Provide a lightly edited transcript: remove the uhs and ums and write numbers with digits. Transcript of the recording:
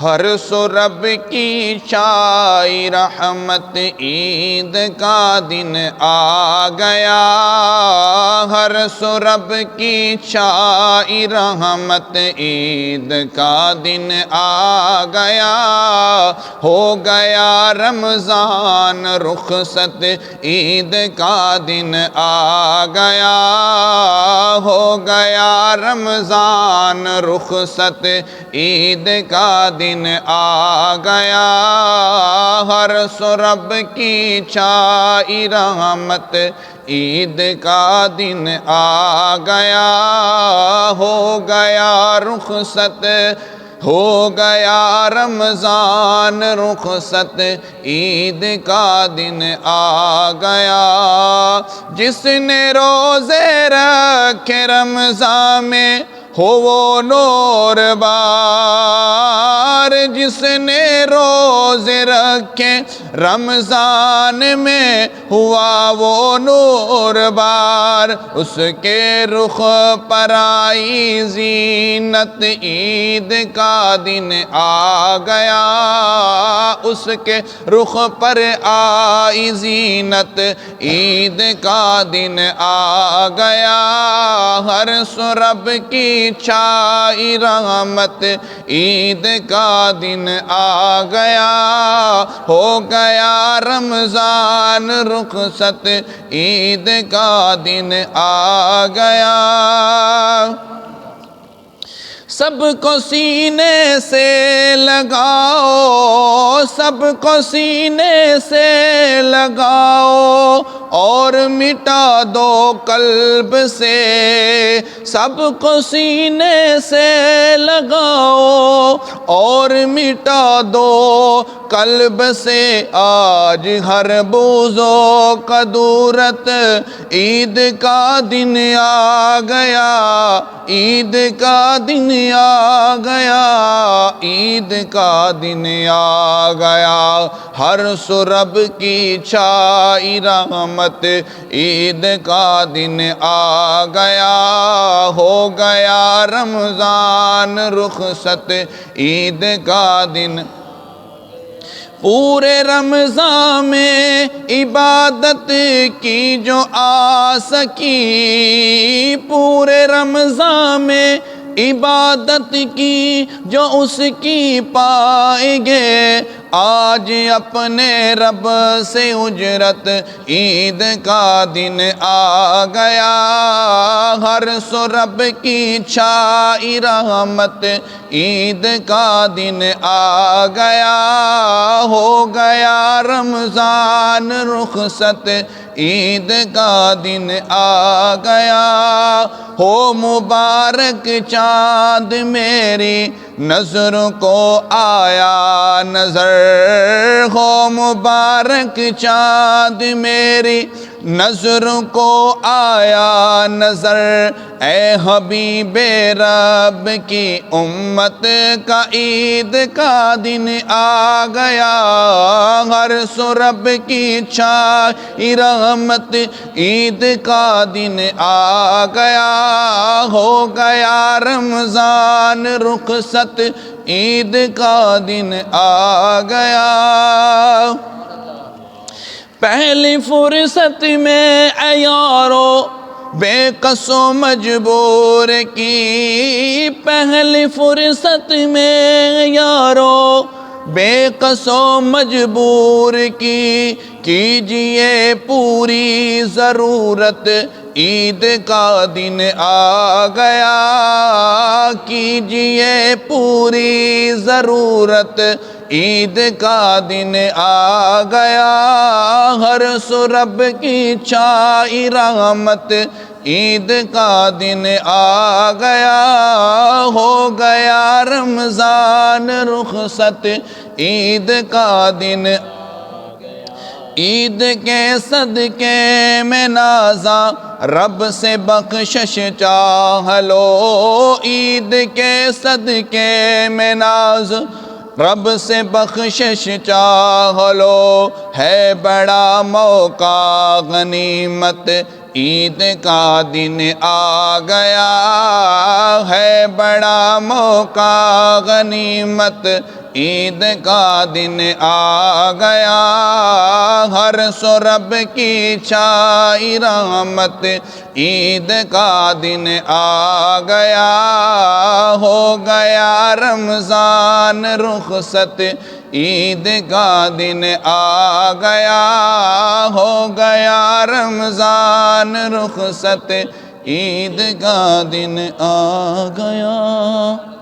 ہر سو رب کی چھائی رحمت، عید کا دن آ گیا۔ ہر سو رب کی چھائی رحمت، عید کا دن آ گیا۔ ہو گیا رمضان رخصت، عید کا دن آ گیا۔ ہو گیا رمضان رخصت، عید کا دن آ گیا۔ ہر سو رب کی چھائی رحمت، عید کا دن آ گیا۔ ہو گیا رخصت، ہو گیا رمضان رخصت، عید کا دن آ گیا۔ جس نے روزے رکھے رمضان میں ہو وہ نور بار، جس نے روزے رکھے رمضان میں ہوا وہ نور بار، اس کے رخ پر آئی زینت، عید کا دن آ گیا۔ اس کے رخ پر آئی زینت، عید کا دن آ گیا۔ ہر سو رب کی چھائی رحمت، عید کا دن آ گیا۔ ہو گیا رمضان رخصت، عید کا دن آ گیا۔ سب کو سینے سے لگاؤ، سب کو سینے سے لگاؤ، اور مٹا دو قلب سے۔ سب کو سینے سے لگاؤ اور مٹا دو قلب سے۔ آج ہر بغض و کدورت، عید کا دن آ گیا۔ عید کا دن آ گیا، عید کا دن آ گیا۔ ہر سو رب کی چھائی رحمت، عید کا دن آ گیا۔ ہو گیا رمضان رخصت، عید کا دن۔ پورے رمضان میں عبادت کی جو آ سکی، پورے رمضان میں عبادت کی جو اس کی پائیں گے، آج اپنے رب سے اجرت، عید کا دن آ گیا۔ ہر سو رب کی چھائی رحمت، عید کا دن آ گیا۔ ہو گیا رمضان رخصت، عید کا دن آ گیا۔ ہو مبارک چاند میری نظر کو آیا نظر، ہو مبارک چاند میری نظر کو آیا نظر، اے حبیب رب کی امت کا عید کا دن آ گیا۔ ہر سو رب کی چھائی رحمت، عید کا دن آ گیا۔ ہو گیا رمضان رخصت، عید کا دن آ گیا۔ پہلی فرصت میں اے یارو بے قص و مجبور کی، پہلی فرصت میں یارو بے قص و مجبور کی، کیجئے پوری ضرورت، عید کا دن آ گیا۔ کیجئے پوری ضرورت، عید کا دن آ گیا۔ ہر سو رب کی چھائی رحمت، عید کا دن آ گیا۔ ہو گیا رمضان رخصت، عید کا دن۔ عید کے صدقے میں نازاں رب سے بخشش چاہ لو، عید کے صدقے میں ناز رب سے بخشش چاہ لو، ہے بڑا موقع غنیمت، عید کا دن آ گیا ہے، بڑا موقع غنیمت، عید کا دن آ گیا، ہر سو رب کی چھائی رحمت، عید کا دن آ گیا، ہو گیا رمضان رخصت، عید کا دن آ گیا، ہو گیا رمضان رخصت، عید کا دن آ گیا۔